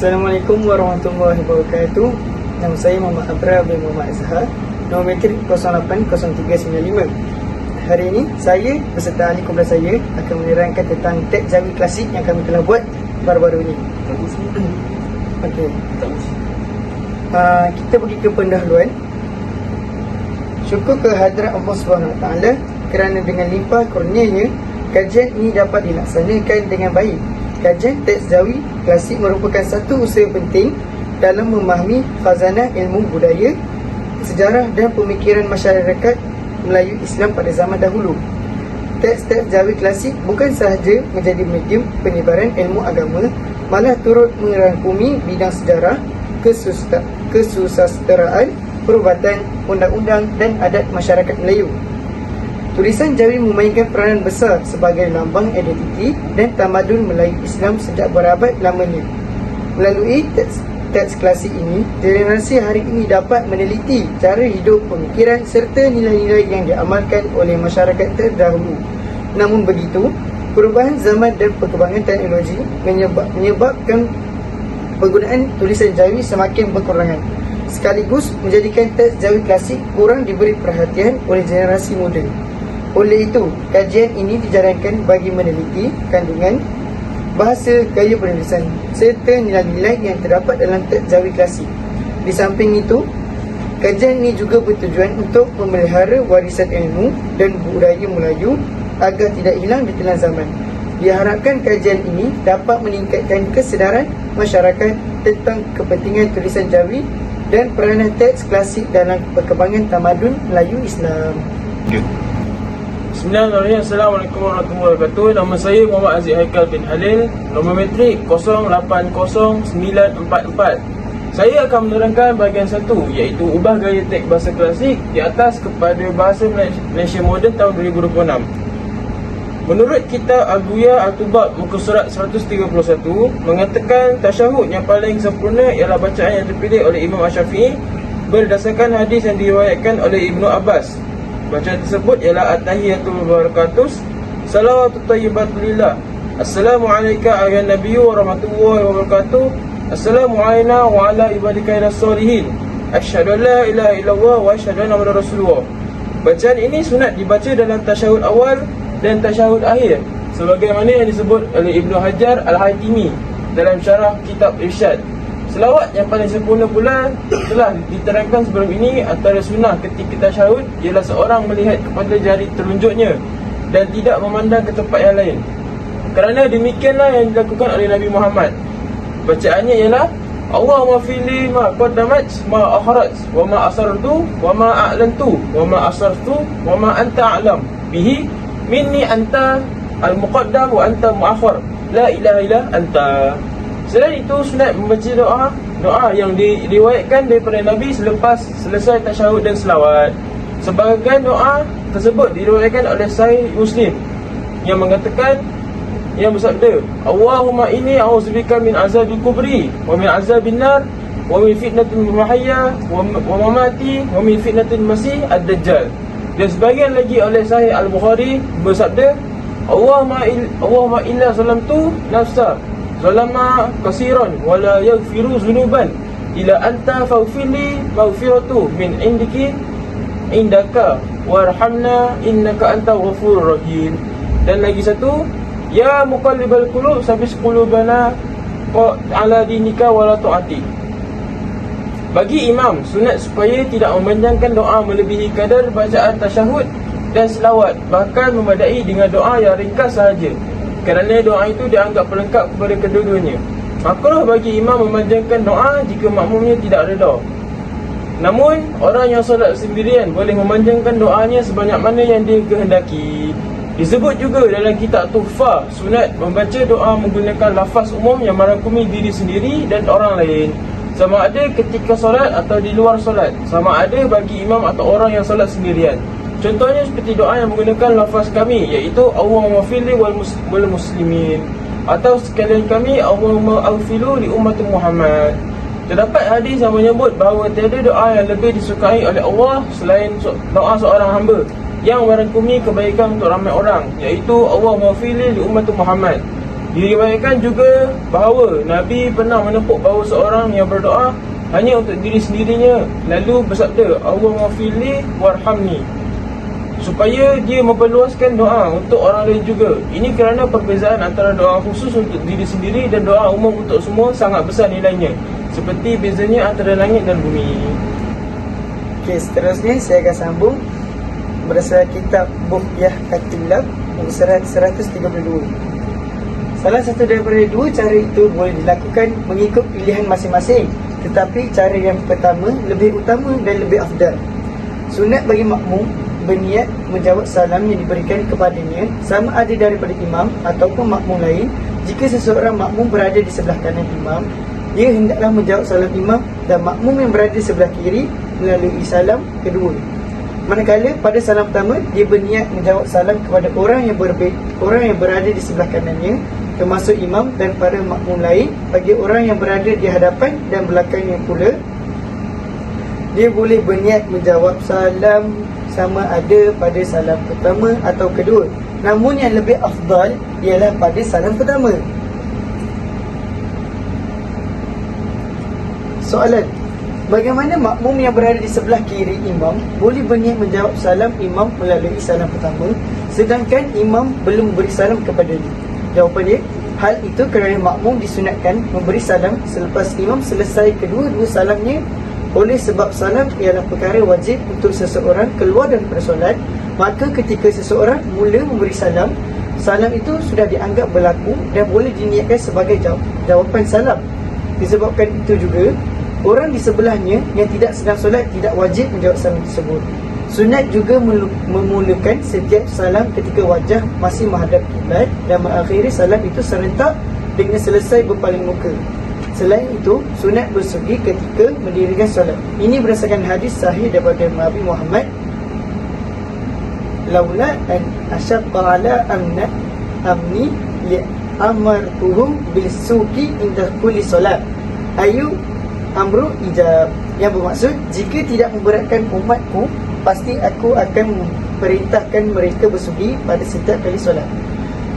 Assalamualaikum warahmatullahi wabarakatuh. Nama saya Muhammad Abrar bin Muhammad Azhar, nombor metrik 080395. Hari ini saya beserta ahli kumpulan saya akan menerangkan tentang teks Jawi klasik yang kami telah buat baru-baru ini. Okey. Kita pergi ke pendahuluan. Syukur kehadirat Allah SWT kerana dengan limpah kurnianya kajian ini dapat dilaksanakan dengan baik. Kajian teks Jawi klasik merupakan satu usaha penting dalam memahami khazanah ilmu budaya, sejarah dan pemikiran masyarakat Melayu Islam pada zaman dahulu. Teks-teks Jawi klasik bukan sahaja menjadi medium penyebaran ilmu agama, malah turut merangkumi bidang sejarah, kesusasteraan, perubatan, undang-undang dan adat masyarakat Melayu. Tulisan Jawi memainkan peranan besar sebagai lambang identiti dan tamadun Melayu Islam sejak berabad lamanya. Melalui teks klasik ini, generasi hari ini dapat meneliti cara hidup, pemikiran serta nilai-nilai yang diamalkan oleh masyarakat terdahulu. Namun begitu, perubahan zaman dan perkembangan teknologi menyebabkan penggunaan tulisan Jawi semakin berkurangan, sekaligus menjadikan teks Jawi klasik kurang diberi perhatian oleh generasi muda. Oleh itu, kajian ini dijalankan bagi meneliti kandungan, bahasa, gaya penulisan serta nilai-nilai yang terdapat dalam teks Jawi klasik. Di samping itu, kajian ini juga bertujuan untuk memelihara warisan ilmu dan budaya Melayu agar tidak hilang di telan zaman. Diharapkan kajian ini dapat meningkatkan kesedaran masyarakat tentang kepentingan tulisan Jawi dan peranan teks klasik dalam perkembangan tamadun Melayu Islam. Bismillahirrahmanirrahim. Assalamualaikum warahmatullahi wabarakatuh. Nama saya Muhammad Aziz Haikal bin Halil, nombor metrik 080944. Saya akan menerangkan bahagian 1, iaitu ubah gaya teks bahasa klasik di atas kepada bahasa Malaysia moden tahun 2026. Menurut kitab Al-Buya Al-Tubab muka surat 131 mengatakan tasyahud yang paling sempurna ialah bacaan yang terpilih oleh Imam Asy-Syafi'i berdasarkan hadis yang diriwayatkan oleh Ibnu Abbas. Bacaan tersebut ialah At-Tahiyatul Barakatus Salawatut Tayyibatulillah. Assalamualaikum ayuhan nabiyyu warahmatullahi wabarakatuh. Assalamualaikum wa ala ibadikainas solihin. Asyhadu an la ilaha illallah wa asyhadu anna Muhammadar Rasulullah. Bacaan ini sunat dibaca dalam tasyahud awal dan tasyahud akhir, sebagaimana yang disebut oleh Ibnu Hajar Al-Haytimi dalam syarah kitab Irsyad. Selawat yang paling sempurna pula telah diterangkan sebelum ini. Antara sunnah ketika tasyahud ialah seorang melihat kepada jari telunjuknya dan tidak memandang ke tempat yang lain. Kerana demikianlah yang dilakukan oleh Nabi Muhammad. Bacaannya ialah Allahumma fili ma qaddamat ma akharat wa ma asartu wa ma a'lantu wa ma asartu wa ma anta a'lam bihi minni anta al-muqaddam wa anta mu'akhir la ilaha illa anta. Selain itu, sunat membaca doa yang diriwayatkan daripada Nabi selepas selesai tasyahud dan selawat. Sebahagian doa tersebut diriwayatkan oleh Sahih Muslim yang mengatakan, yang bersabda, Allahumma inni a'udzubika min azabil kubri wa min azabin nar wa min fitnatil mahya wa mamati wa min fitnatil masih ad-dajjal. Dan sebahagian lagi oleh Sahih Al-Bukhari bersabda, Allahumma illa zalamtu nafsa zalama kasiran wala yaghfiru zunuban ila anta faghfirli maghfiratu min indaka warhamna innaka antal ghafurur rahim. Dan lagi satu, ya muqallibal qulub sabis qulubana ala dinika wala tu'ati. Bagi imam, sunat supaya tidak memanjangkan doa melebihi kadar bacaan tasyahud dan selawat, bahkan memadai dengan doa yang ringkas sahaja, kerana doa itu dianggap pelengkap kepada kedua-duanya. Makruh bagi imam memanjangkan doa jika makmumnya tidak redha. Namun, orang yang solat sendirian boleh memanjangkan doanya sebanyak mana yang dia kehendaki. Disebut juga dalam kitab Tuhfah, sunat membaca doa menggunakan lafaz umum yang merangkumi diri sendiri dan orang lain, sama ada ketika solat atau di luar solat, sama ada bagi imam atau orang yang solat sendirian. Contohnya seperti doa yang menggunakan lafaz kami, iaitu Allahumma fili wal muslimin, atau sekalian kami Allahumma aghfiru li ummati Muhammad. Terdapat hadis yang menyebut bahawa tiada doa yang lebih disukai oleh Allah selain doa seorang hamba yang merangkumi kebaikan untuk ramai orang, iaitu Allahumma fili li ummati Muhammad. Diriwayatkan juga bahawa Nabi pernah menepuk bahu seorang yang berdoa hanya untuk diri sendirinya, lalu bersabda, Allahumma firli warhamni, supaya dia memperluaskan doa untuk orang lain juga. Ini kerana perbezaan antara doa khusus untuk diri sendiri dan doa umum untuk semua sangat besar nilainya, seperti bezanya antara langit dan bumi. Okey, seterusnya saya akan sambung berdasarkan kitab Buhyah At-Tilab muka surat 132. Salah satu daripada dua cara itu boleh dilakukan mengikut pilihan masing-masing, tetapi cara yang pertama lebih utama dan lebih afdal. Sunat bagi makmum berniat menjawab salam yang diberikan kepadanya, sama ada daripada imam ataupun makmum lain. Jika seseorang makmum berada di sebelah kanan imam, dia hendaklah menjawab salam imam, dan makmum yang berada di sebelah kiri melalui salam kedua. Manakala pada salam pertama dia berniat menjawab salam kepada orang yang berada di sebelah kanannya, termasuk imam dan para makmum lain. Bagi orang yang berada di hadapan dan belakangnya pula, dia boleh berniat menjawab salam sama ada pada salam pertama atau kedua. Namun yang lebih afdal ialah pada salam pertama. Soalan: bagaimana makmum yang berada di sebelah kiri imam boleh berniat menjawab salam imam melalui salam pertama, sedangkan imam belum beri salam kepadanya? Jawapan dia, hal itu kerana makmum disunatkan memberi salam selepas imam selesai kedua-dua salamnya. Oleh sebab salam ialah perkara wajib untuk seseorang keluar daripada solat, maka ketika seseorang mula memberi salam, salam itu sudah dianggap berlaku dan boleh diniatkan sebagai jawapan salam. Disebabkan itu juga, orang di sebelahnya yang tidak sedang solat tidak wajib menjawab salam tersebut. Sunat juga memulakan setiap salam ketika wajah masih menghadap kiblat dan mengakhiri salam itu serentak dengan selesai berpaling muka. Selain itu, sunat bersujud ketika mendirikan solat. Ini berdasarkan hadis sahih daripada Nabi Muhammad, laula an asyaqqa ala amni li amartuhum bil suqi inda kulli solat ayu amru ijab, yang bermaksud, jika tidak memberatkan umatku, pasti aku akan perintahkan mereka bersugi pada setiap kali solat.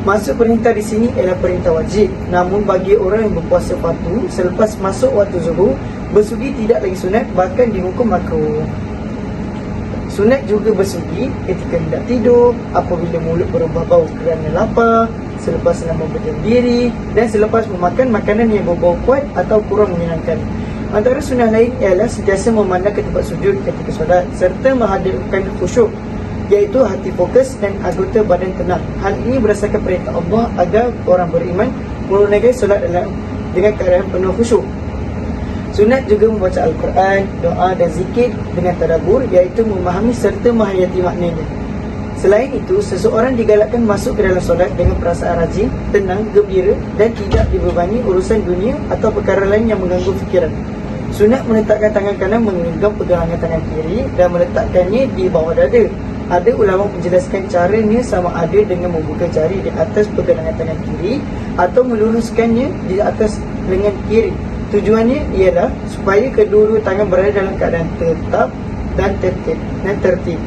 Maksud perintah di sini ialah perintah wajib. Namun bagi orang yang berpuasa fardu selepas masuk waktu zuhur, bersugi tidak lagi sunat, bahkan dihukum makruh. Sunat juga bersugi ketika hendak tidur, apabila mulut berubah bau kerana lapar, selepas selama berdiri, dan selepas memakan makanan yang berbau kuat atau kurang menyenangkan. Antara sunnah lain ialah sentiasa memandang ke tempat sujud ketika solat, serta menghadirkan khusyuk, iaitu hati fokus dan anggota badan tenang. Hal ini berdasarkan perintah Allah agar orang beriman menunaikan solat dengan keadaan penuh khusyuk. Sunat juga membaca Al-Quran, doa dan zikir dengan tadabbur, iaitu memahami serta menghayati maknanya. Selain itu, seseorang digalakkan masuk ke dalam solat dengan perasaan rajin, tenang, gembira dan tidak dibebani urusan dunia atau perkara lain yang mengganggu fikiran. Sunat meletakkan tangan kanan menggenggam pegangan tangan kiri dan meletakkannya di bawah dada. Ada ulama menjelaskan caranya sama ada dengan membuka jari di atas pergelangan tangan kiri atau meluruskannya di atas lengan kiri. Tujuannya ialah supaya kedua-dua tangan berada dalam keadaan tetap dan tertib.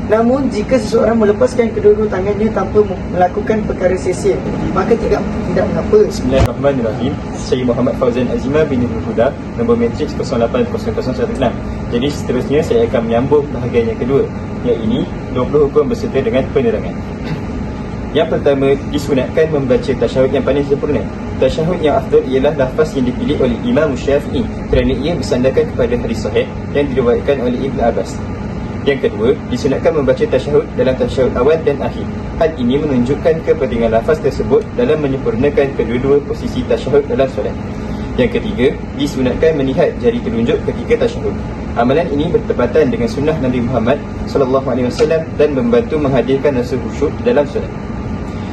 Namun jika seseorang melepaskan kedua-dua tangannya tanpa melakukan perkara sia-sia, maka tidak mengapa. Bismillahirrahmanirrahim. Saya Muhammad Fauzan Azimah bin Huda, nombor matriks 080016. Jadi seterusnya saya akan menyambung bahagian yang kedua, iaitu 20 hukum berserta dengan penerangan. Yang pertama, disunatkan membaca tasyahud yang paling sempurna. Tasyahud yang afdal ialah lafaz yang dipilih oleh Imam Syafi'i kerana ia bersandarkan kepada hadis sahih yang diriwayatkan oleh Ibn Abbas. Yang kedua, disunatkan membaca tasyahud dalam tasyahud awal dan akhir. Hal ini menunjukkan kepentingan lafaz tersebut dalam menyempurnakan kedua-dua posisi tasyahud dalam solat. Yang ketiga, disunatkan melihat jari telunjuk ketika tasyahud. Amalan ini bertepatan dengan sunnah Nabi Muhammad SAW dan membantu menghadirkan rasa khusyuk dalam solat.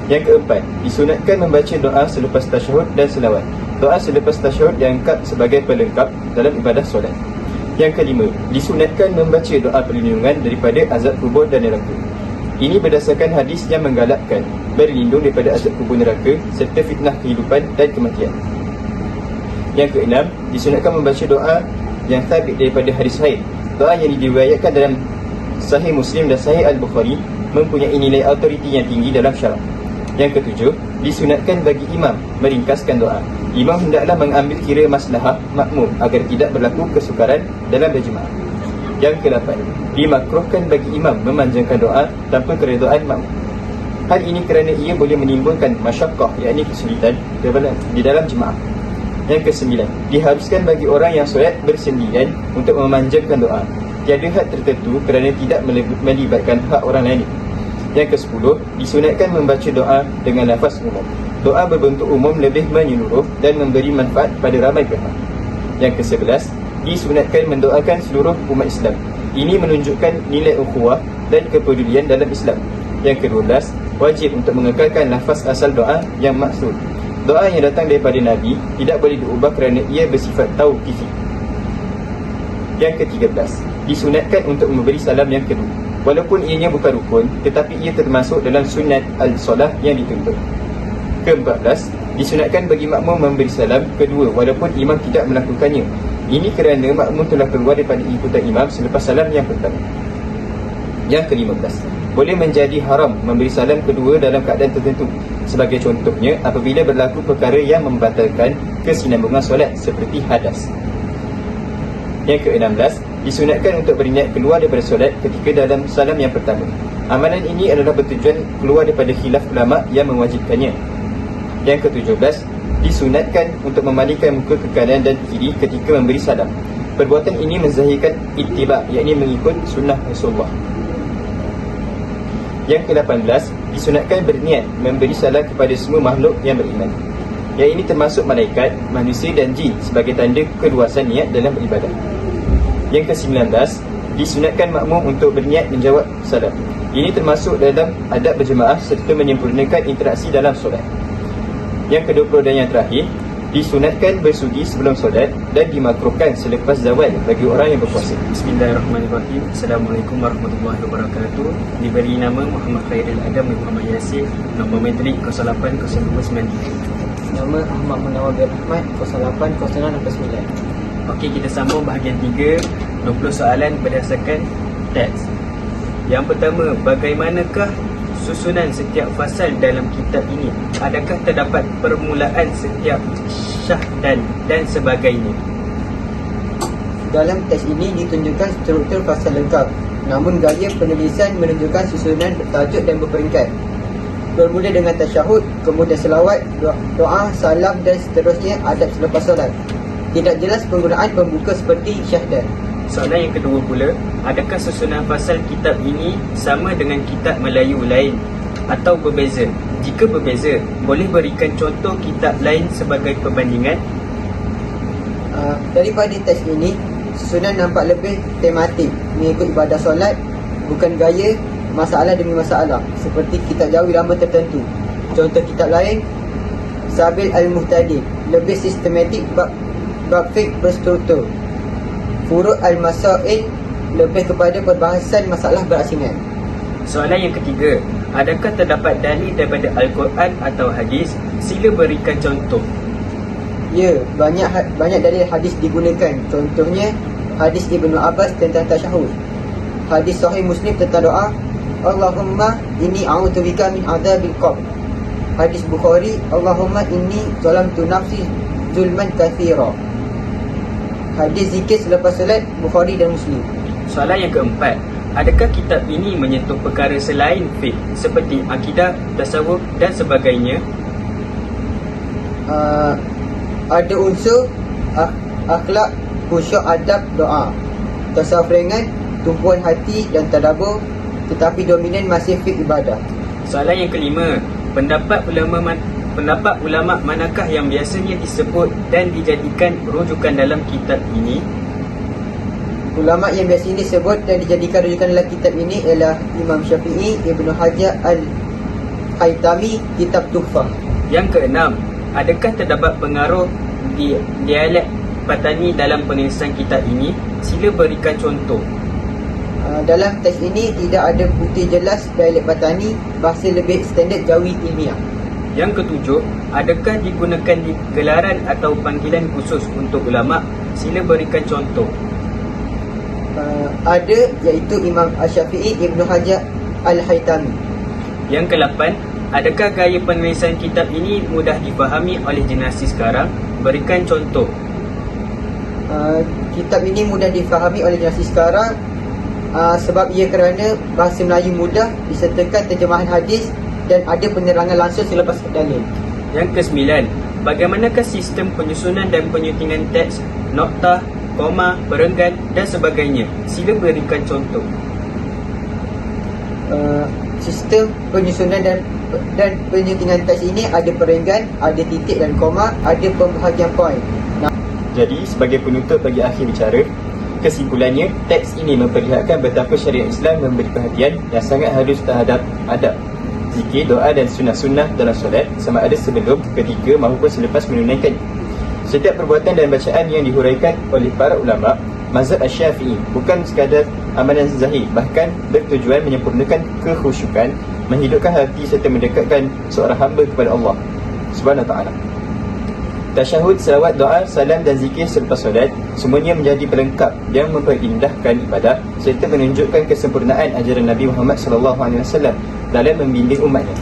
Yang keempat, disunatkan membaca doa selepas tasyahud dan selawat. Doa selepas tasyahud diangkat sebagai pelengkap dalam ibadah solat. Yang kelima, disunatkan membaca doa perlindungan daripada azab kubur dan neraka. Ini berdasarkan hadis yang menggalakkan berlindung daripada azab kubur neraka serta fitnah kehidupan dan kematian. Yang keenam, disunatkan membaca doa yang sabit daripada hadis sahih. Doa yang diriwayatkan dalam Sahih Muslim dan Sahih Al-Bukhari mempunyai nilai autoriti yang tinggi dalam syarak. Yang ketujuh, disunatkan bagi imam meringkaskan doa. Imam hendaklah mengambil kira maslahah makmum agar tidak berlaku kesukaran dalam berjemaah. Yang ke-8, dimakruhkan bagi imam memanjangkan doa tanpa keredaan makmum. Hal ini kerana ia boleh menimbulkan masyaqqah, yakni kesulitan di dalam jemaah. Yang ke-9, diharuskan bagi orang yang solat bersendirian untuk memanjangkan doa. Tiada had tertentu kerana tidak melibatkan hak orang lain. Yang ke-10, disunatkan membaca doa dengan lafaz umum. Doa berbentuk umum lebih menyeluruh dan memberi manfaat pada ramai pihak. Yang ke-11, disunatkan mendoakan seluruh umat Islam. Ini menunjukkan nilai ukhuwah dan kepedulian dalam Islam. Yang ke-12, wajib untuk mengekalkan lafaz asal doa yang maksud. Doa yang datang daripada Nabi tidak boleh diubah kerana ia bersifat tauqifi. Yang ke-13, disunatkan untuk memberi salam yang kedua. Walaupun ianya bukan rukun, tetapi ia termasuk dalam sunat al-solah yang dituntut. Ke-14, disunatkan bagi makmum memberi salam kedua walaupun imam tidak melakukannya. Ini kerana makmum telah keluar daripada ikutan imam selepas salam yang pertama. Yang ke-15, boleh menjadi haram memberi salam kedua dalam keadaan tertentu. Sebagai contohnya, apabila berlaku perkara yang membatalkan kesinambungan solat seperti hadas. Yang ke-16, disunatkan untuk berniat keluar daripada solat ketika dalam salam yang pertama. Amalan ini adalah bertujuan keluar daripada khilaf ulama yang mewajibkannya. Yang ke-17, disunatkan untuk memalingkan muka ke kanan dan kiri ketika memberi salam. Perbuatan ini menzahirkan ittiba', yakni mengikut sunnah Rasulullah. Yang ke-18, disunatkan berniat memberi salam kepada semua makhluk yang beriman. Yang ini termasuk malaikat, manusia dan jin sebagai tanda keluasan niat dalam beribadah. Yang ke-19, disunatkan makmum untuk berniat menjawab salam. Ini termasuk dalam adab berjemaah serta menyempurnakan interaksi dalam solat. Yang ke-20 dan yang terakhir, disunatkan bersudi sebelum solat dan dimakruhkan selepas zawal bagi orang yang berpuasa. Bismillahirrahmanirrahim. Assalamualaikum warahmatullahi wabarakatuh. Diberi nama Muhammad Khairil Adam bin Muhammad Yasir. Nombor metrik 080293. Nama Ahmad Munawar bin Ahmad 080669. Okey, kita sambung bahagian 3, 20 soalan berdasarkan teks. Yang pertama, bagaimanakah susunan setiap fasal dalam kitab ini? Adakah terdapat permulaan setiap syahdan dan sebagainya? Dalam teks ini ditunjukkan struktur fasal lengkap, namun gaya penulisan menunjukkan susunan bertajuk dan berperingkat. Bermula dengan tasyahud, kemudian selawat, doa, salam dan seterusnya adab selepas solat. Tidak jelas penggunaan pembuka seperti syahdan. Soalan yang kedua pula, adakah susunan fasal kitab ini sama dengan kitab Melayu lain atau berbeza? Jika berbeza, boleh berikan contoh kitab lain sebagai perbandingan? Daripada teks ini, susunan nampak lebih tematik, mengikut ibadah solat, bukan gaya masalah demi masalah seperti kitab Jawi lama tertentu. Contoh kitab lain, Sabil Al-Muhtadin, lebih sistematik, bab fiqh berstruktur. Furu' Al-Masail, lebih kepada perbahasan masalah berasingan. Soalan yang ketiga, adakah terdapat dalil daripada Al-Quran atau hadis? Sila berikan contoh. Ya, banyak dalil hadis digunakan. Contohnya hadis Ibnu Abbas tentang tasyahud, hadis Sahih Muslim tentang doa Allahumma inni a'udzubika min adzabil qabr, hadis Bukhari Allahumma inni zalamtu nafsi zulman katsira, hadis zikir selepas solat Bukhari dan Muslim. Soalan yang keempat, adakah kitab ini menyentuh perkara selain fiqh seperti akidah, tasawuf dan sebagainya? Ada unsur akhlak, khusyuk, adab, doa, tasawuf ringan, tumpuan hati dan tadabbur, tetapi dominan masih fiqh ibadah. Soalan yang kelima, pendapat ulama manakah yang biasanya disebut dan dijadikan rujukan dalam kitab ini? Ulama yang biasa ini disebut dan dijadikan rujukan dalam kitab ini ialah Imam Syafi'i, Ibnu Hajar Al-Haytami, kitab Tuhfah. Yang keenam, adakah terdapat pengaruh dialek Patani dalam penulisan kitab ini? Sila berikan contoh. Dalam teks ini tidak ada bukti jelas dialek Patani, bahasa lebih standard Jawi ilmiah. Yang ketujuh, adakah digunakan di gelaran atau panggilan khusus untuk ulama? Sila berikan contoh. Ada, iaitu Imam Asy-Syafi'i, Ibnu Hajar Al-Haytami. Yang ke-8, Adakah gaya penulisan kitab ini mudah difahami oleh generasi sekarang? Berikan contoh. Kitab ini mudah difahami oleh generasi sekarang sebab ia kerana bahasa Melayu mudah disertakan terjemahan hadis dan ada penerangan langsung selepas dalil. Yang ke-9, bagaimanakah sistem penyusunan dan penyuntingan teks, noktah, koma, perenggan dan sebagainya? Sila berikan contoh. Sistem penyusunan dan penyuntingan teks ini ada perenggan, ada titik dan koma, ada pembahagian poin. Jadi, sebagai penutup bagi akhir bicara, kesimpulannya, teks ini memperlihatkan betapa syariat Islam memberi perhatian yang sangat halus terhadap adab, zikir, doa dan sunnah-sunnah dalam solat, sama ada sebelum, ketika maupun selepas menunaikannya. Setiap perbuatan dan bacaan yang dihuraikan oleh para ulama mazhab Asy-Syafi'i bukan sekadar amalan zahir, bahkan bertujuan menyempurnakan kekhusyukan, menghidupkan hati serta mendekatkan seorang hamba kepada Allah Subhanahu Wa Taala. Tasyahud, selawat, doa, salam dan zikir selepas solat semuanya menjadi pelengkap yang memperindahkan ibadah serta menunjukkan kesempurnaan ajaran Nabi Muhammad SAW dalam membimbing umatnya.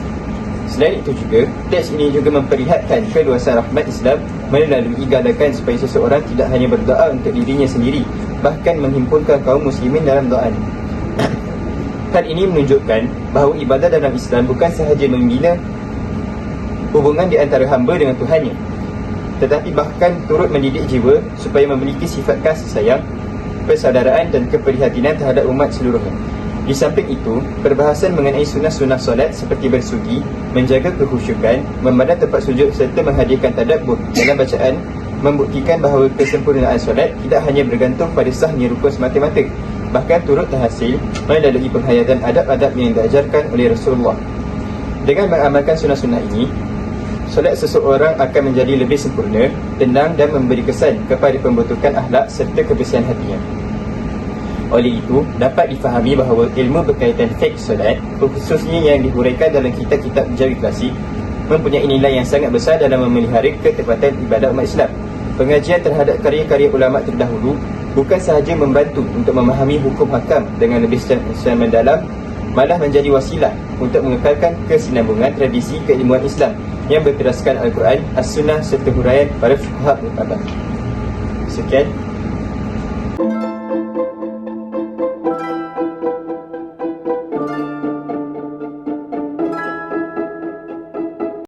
Selain itu juga, teks ini juga memperlihatkan keluasan rahmat Islam melalui galakan supaya seseorang tidak hanya berdoa untuk dirinya sendiri, bahkan menghimpunkan kaum muslimin dalam doanya. Hal ini menunjukkan bahawa ibadah dalam Islam bukan sahaja membina hubungan di antara hamba dengan Tuhannya, tetapi bahkan turut mendidik jiwa supaya memiliki sifat kasih sayang, persaudaraan dan keprihatinan terhadap umat seluruhnya. Di samping itu, perbahasan mengenai sunnah-sunnah solat seperti bersugi, menjaga kekhusyukan, memandang tempat sujud serta menghadirkan tadabbur dalam bacaan membuktikan bahawa kesempurnaan solat tidak hanya bergantung pada sahnya rukun semata-mata, bahkan turut terhasil melalui penghayatan adab-adab yang diajarkan oleh Rasulullah. Dengan mengamalkan sunnah-sunnah ini, solat seseorang akan menjadi lebih sempurna, tenang dan memberi kesan kepada pembentukan akhlak serta kebersihan hatinya. Oleh itu, dapat difahami bahawa ilmu berkaitan fiqh solat, khususnya yang dihuraikan dalam kitab-kitab jawi klasik, mempunyai nilai yang sangat besar dalam memelihara ketepatan ibadat umat Islam. Pengajian terhadap karya-karya ulama terdahulu bukan sahaja membantu untuk memahami hukum hakam dengan lebih secara mendalam, malah menjadi wasilah untuk mengekalkan kesinambungan tradisi keilmuan Islam yang berteraskan Al-Quran, As-Sunnah serta huraian para fuqaha mutabar. Sekian.